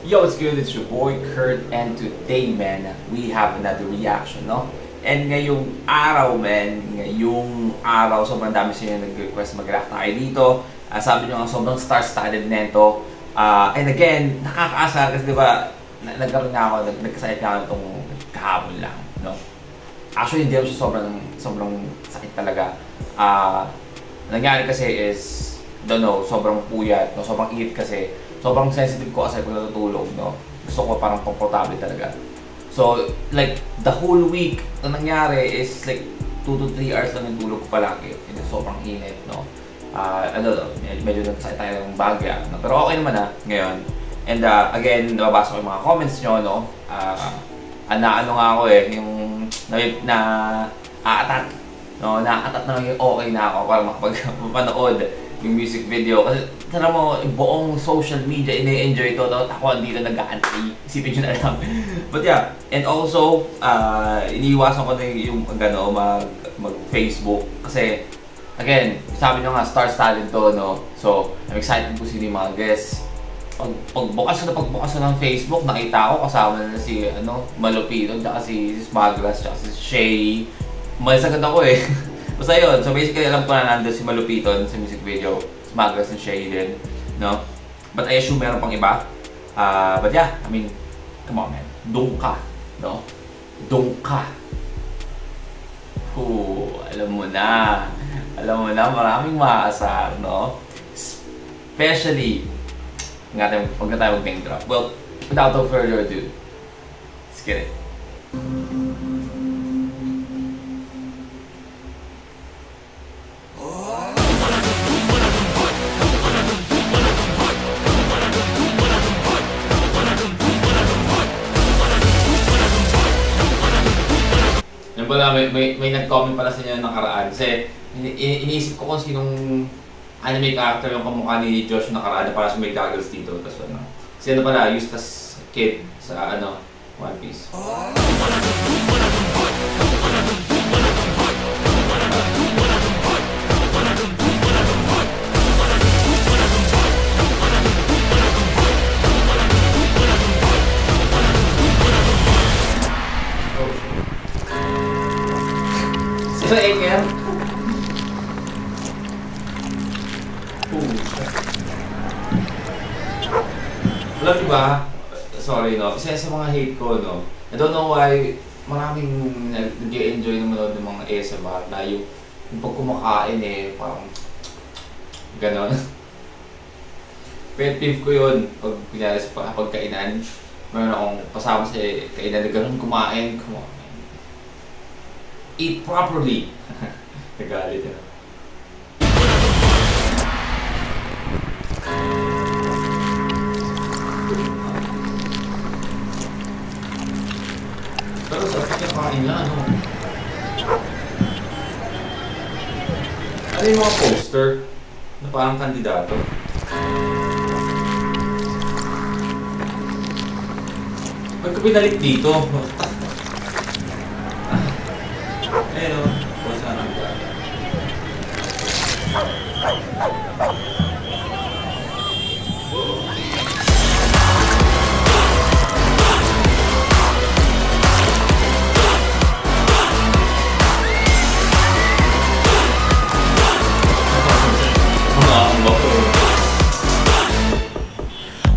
Yo, it's good, it's your boy Kurt, and today, man, we have another reaction, no? And ngayong araw, man, sobrang dami siya nag-request mag-react tayo dito. Sabi nyo nga, sobrang star-studded nito. And again, nakakaasar kasi diba, nagkaroon nga ako, nagkasakit nga ako itong kahapon lang, no? Actually, hindi ako siya sobrang sakit talaga. Nangyari kasi is, don't know, sobrang puyat, no? Sobrang init kasi. Sobrang sensitive ko kasi pag natutulog, no? Gusto ko parang komportable talaga. So, like, the whole week na nangyari is like 2 to 3 hours lang yung tulog ko palagi. And sobrang init, no? Medyo nagsakit tayo ng bagya, no? Pero okay naman ngayon. And again, nababasa ko yung mga comments nyo, no? Ano nga ako yung na-a-attack, no? Na-a-attack na yung okay na ako para makapag-mapanood yung music video. Kasi tara mo, buong social media ina-enjoy ito. Ako andito nag-a-antay. Isipin nyo na lang. But yeah, and also, iniiwasan ko na yung mag-Facebook. Kasi, again, sabi nyo nga, star-studded to, no? So, I'm excited po sino yung mga guests. Pagbukas ko ng Facebook, nakita ko kasama na si Malupito, tsaka si Smaglas, tsaka si Shay. Malisagad ako eh. Basta yun, so basically alam ko na nandun si Malupito sa music video, Smaglas and Shay din, no? But I assume meron pang iba. But yeah, I mean, come on man, dung ka, no? Dung ka. Alam mo na, maraming maaasar, no? Especially, huwag na tayo mag-name drop. Well, without further ado, let's get it. Yan pala, may nag-comment pala sa inyo nakaraan. Kasi iniisip ko kung sinong anime character yung kamukha ni Josh nakaraan para sa may goggles dito. Tapos kasi pala, Eustace Kid sa One Piece. Sino Aker? Alam diba? Sorry, no? Isa sa mga hate ko, no? I don't know why maraming nag-enjoy naman ng mga ASMR na yung pag kumakain parang ganon. Pet peeve ko yun pag pinala sa pagkainan. Meron akong kasama sa kainan na ganon kumain. Come on. Eat properly. Nagalit na. Pero sa pagkakain lang, ano yung mga poster na parang kandidato? Pagka pinalik dito, pero, kung saan ang gano'n?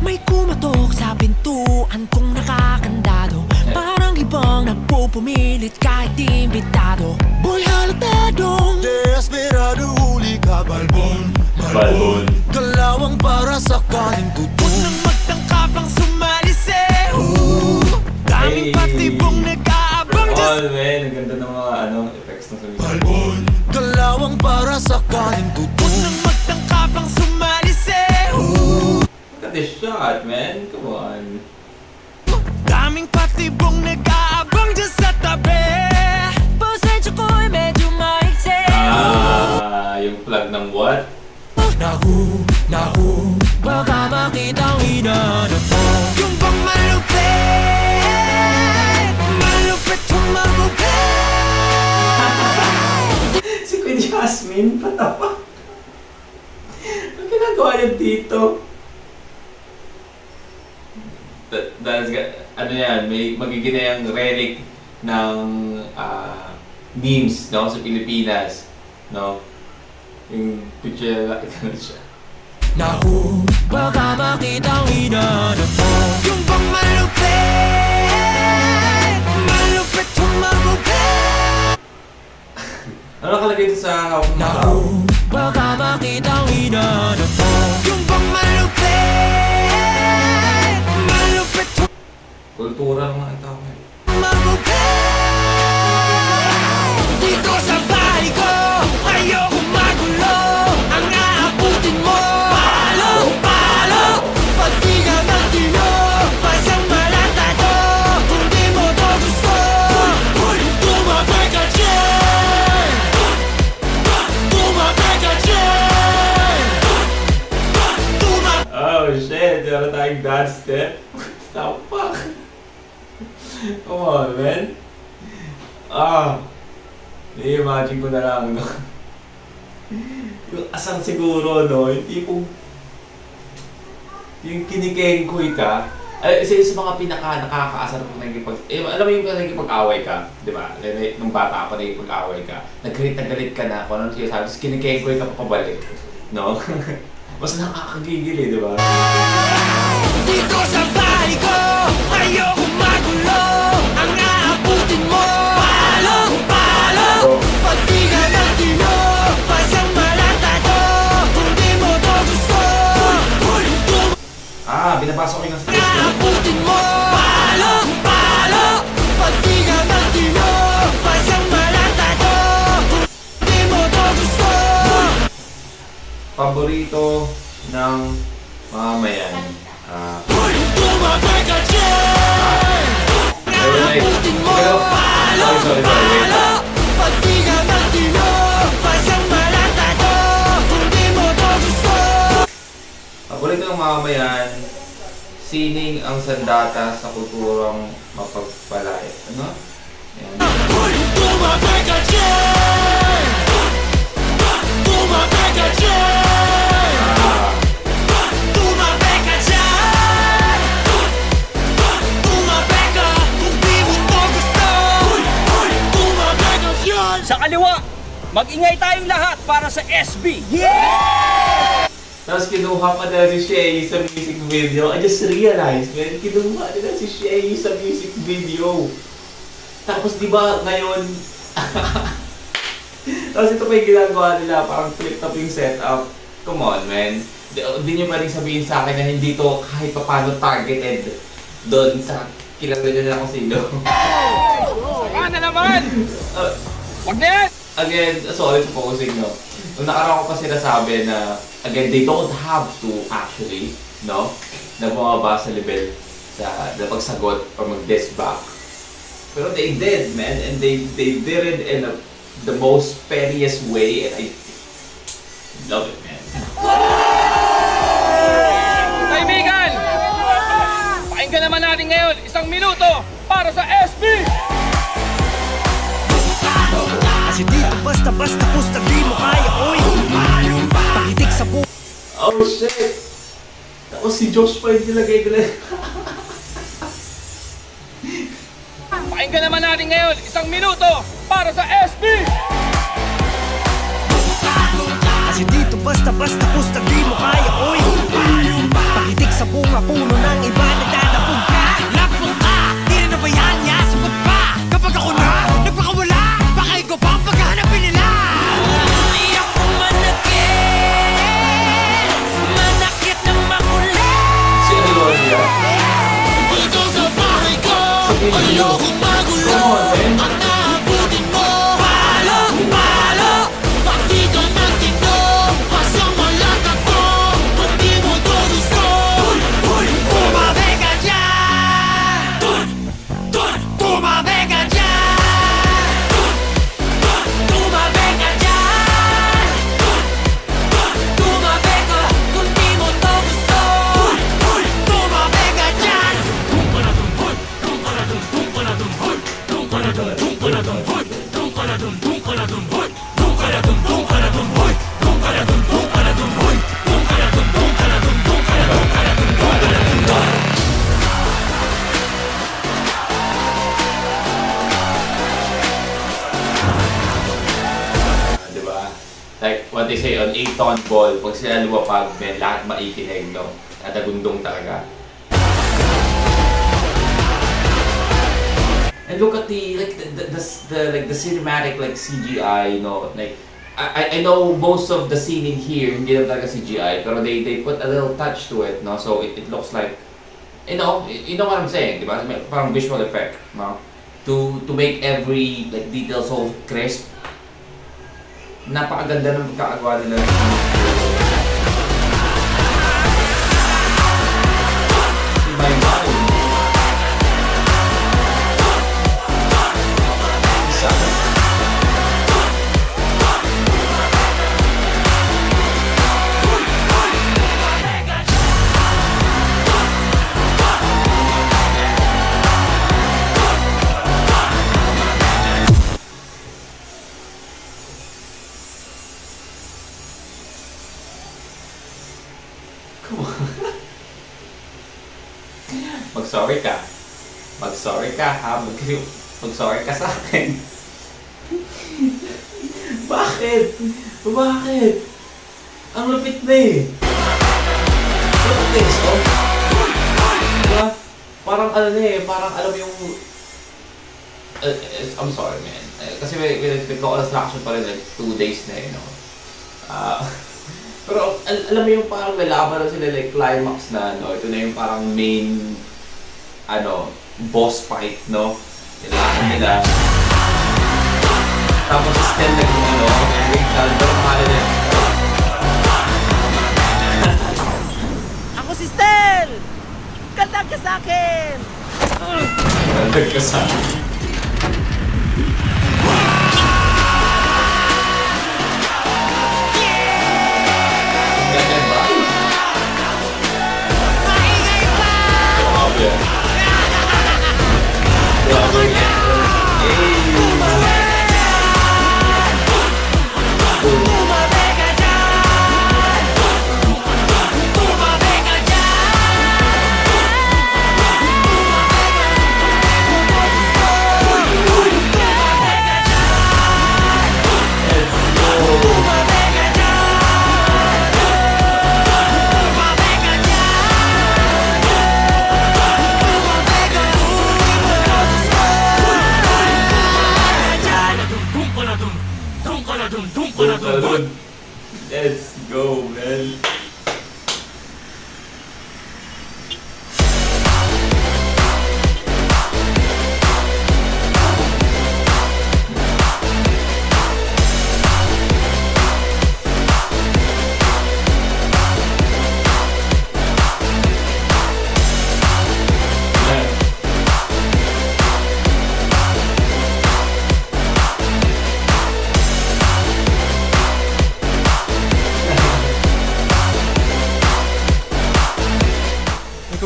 May kumatok sa pintuan kong nakakandado. Parang ibang nagpupumilit kahit imbitado. Boy halatadong desperado, huli ka balbon. Kalawang para sa kaling tutong. Huwag nang magtangka pang sumalise. Daming patibong nag-aabang. Oh man, ang ganda ng mga effects ng sumisip. Balbon, kalawang para sa kaling tutong. Huwag nang magtangka pang sumalise. Look at this shot, man. Come on. Daming patibong nag-aabang dyan sa tabi. Pasensya ko'y medyo maiksi. Yung flag ng what? Naku, baka makitang hinanap mo. Yung bang malupit humagupit. Si Queen Jasmine, patawa. Ang ginagawa niya dito? ano yan, may magiging na yung relic ng memes, no, sa Pilipinas, no? Yung picture na ganun siya. Naku, baka makitang hinanap mo yung bang malupit, malupit humagupit. Ano nakalagay dito sa hawak mo? Naku, baka makitang hinanap mo yung bang malupit, malupit Kultura ng mga tao. humagupit. Dito sa bahay ko, ayoko magulo. Ang aabutin mo, palo, palo. Pag di ka magtino, pasang malatado. Kung di mo to gusto, tumabay ka dyan. Tumabay ka dyan. Oh shit, meron tayong dance step. What the fuck? Come on, man. I-imagine ko na lang, no? Yung asang siguro, no? Yung tipong yung kinikengkoy ka. Isa sa mga pinaka-nakakaasar kung nagkipag... alam mo yung nagkipag-away ka, di ba? Nung bata ako nagkipag-away ka. Naggalit na galit ka na kung ano siya sabi. Tapos kinikengkoy ka pa pabalik, no? Mas nakakagigil eh, di ba? Dito sa bahay ko, ayoko magulo. Ang aabutin mo, palo, palo. Pag di ka magtino, pasang malatado. Kung di mo to gusto, Binabasa ko yung ang aabutin mo, palo, palo. Pag di ka magtino, pasang malatado. Kung di mo to gusto. paborito ng mamayan. Tumabay ka dyan. Aabutin mo, palo, palo. Pag di ka magtino, pasang malatado. Kung di mo to gusto. Paborito ng mamayan, sining ang sandata sa kulturang mapagpalait. Ano? Yan. Tumabay ka dyan. Tumabay ka dyan. Tumabay ka dyan. Tumabay ka kung di mo to gusto. Tumabay ka dyan. Sa kaliwa, mag-ingay tayong lahat para sa SB. Tapos kinuha pa na si Shay sa music video. I just realized, man, kinuha nila si Shay sa music video. Tapos di ba ngayon, tapos ito pa yung ginagawa nila, parang flip top yung setup. Come on, man. Hindi nyo pa rin sabihin sa akin na hindi to kahit pa paano targeted doon sa kilala nyo na kung sino. Saka na naman! Wag na yan! Again, sorry sa focusing, no? Nung nakaraan ko pa sinasabi na, again, they don't have to actually, no? Na bumaba sa level na pagsagot or mag-diss back. Pero they did, man, and they did it in the most pettiest way, and I love it, man. Kaibigan! Pakinggan naman natin ngayon isang minuto para sa SB! Kasi dito basta-basta pusta di mo kaya, oy. Pakitik sa buhay. Oh shit! Tapos si Josh pa yung nilagay nila. Pakinggan naman natin ngayon isang minuto para sa SB! Kasi dito basta-basta pusta di mo kaya, oy. Pakitik sa bunga puno ng iba nagdadapog ka. Lapot ka, di na nabayan niya, sapat pa. Kapag ako na, nagpakawala, baka ikaw pa ang paghahanapin nila. Iyak ko manakit, manakit na makulit. Si Gloria. Dito sa bahay ko, ayokong magulo. Ang naabutin mo, palo, palo. Pag di ka nagtino, pasang malata ko. Kung di mo to gusto, tumabi ka dyan. Tumabi ka dyan. Tumabi ka dyan. Tumabi ka kung di mo to gusto. Tumabi ka dyan. what they say, on 8-ton ball, pag sila lumapag, men, lahat maikinig, no? Natagundong talaga. And look at the cinematic like CGI, you know, like I know most of the scene in here hindi lang talaga CGI, pero they put a little touch to it, no? So it looks like, you know what I'm saying, diba? Parang visual effect, no? To make every like detail so crisp. Napakaganda ng pagkakagawa nila. Mag-sorry ka ha, mag-sorry ka sa akin. Bakit? Ang lupit na eh. Look at this, oh. Diba? Parang ano na eh, parang alam yung... I'm sorry man. Kasi may nagkakulas na action pa rin like 2 days na eh, no? Pero alam mo yung parang may laban na sila like climax na, no? Ito na yung parang main, boss fight, no? Kailangan nila. Tapos si Stel Rachel, pero mahalo na yun. Ako si Stel! Kandag ka sa akin! Kandag ka sa akin. Ganyan ba? Maingay pa! Grabe. Grabe yan. Tumabi ka dyan! Tumabi ka Let's go, man.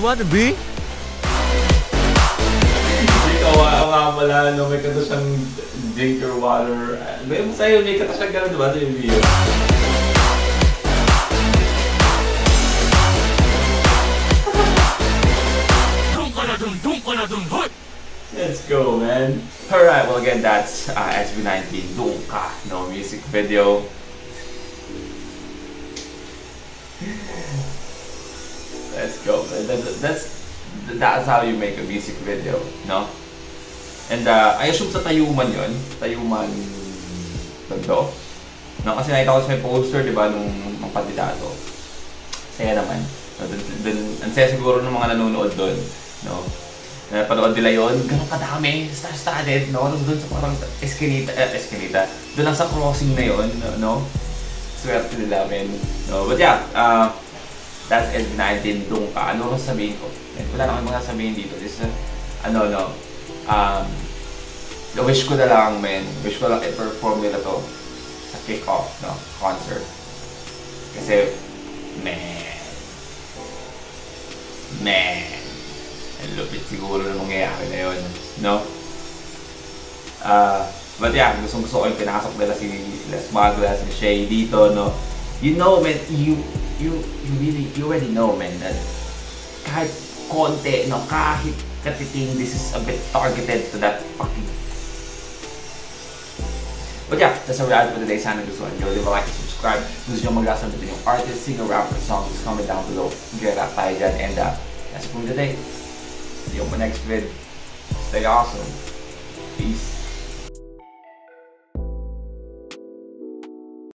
Wanna be? Ikaw, nga pala, no, may kata siyang drink your water. May sa'yo, may kata siyang gano'n, diba? Ito yung video. Let's go, man. Alright, well again, that's SB19 Dunka, no music video. Let's go. That's how you make a music video, no? And I assume sa Tayuman yun. Tayuman Tondo. No? Kasi nakita ko sa may poster, di ba, nung kandidato. Saya naman. No? Ang saya siguro ng mga nanonood doon. No? Napanood nila yun. Ganun kadami. Star-studded. No? Doon sa parang Eskinita. Doon lang sa crossing na yun. No? Swerte nila, men. No? But yeah, that's SB19 Dunka. Ano ko sabihin ko? Wala naman mga sabihin dito. This is, wish ko na lang, men. Wish ko lang i-perform nila to sa kick-off, no? Concert. Kasi, ang lupit siguro na mangyayari na yun, no? But yeah, gusto ko yung pinasok nila si Les Magla, si Shay dito, no? You know, man, you already know, man, that kahit konti, no, kahit katiting, this is a bit targeted to that fucking. But yeah, that's a wrap for today. Sana gusto nyo. Leave a like and subscribe. subscribe. Gusto nyo mag-react sa yung artist, singer, rapper, song, just comment down below. Mag-react tayo dyan. And that's for today. See you on my next vid. Stay awesome. Peace.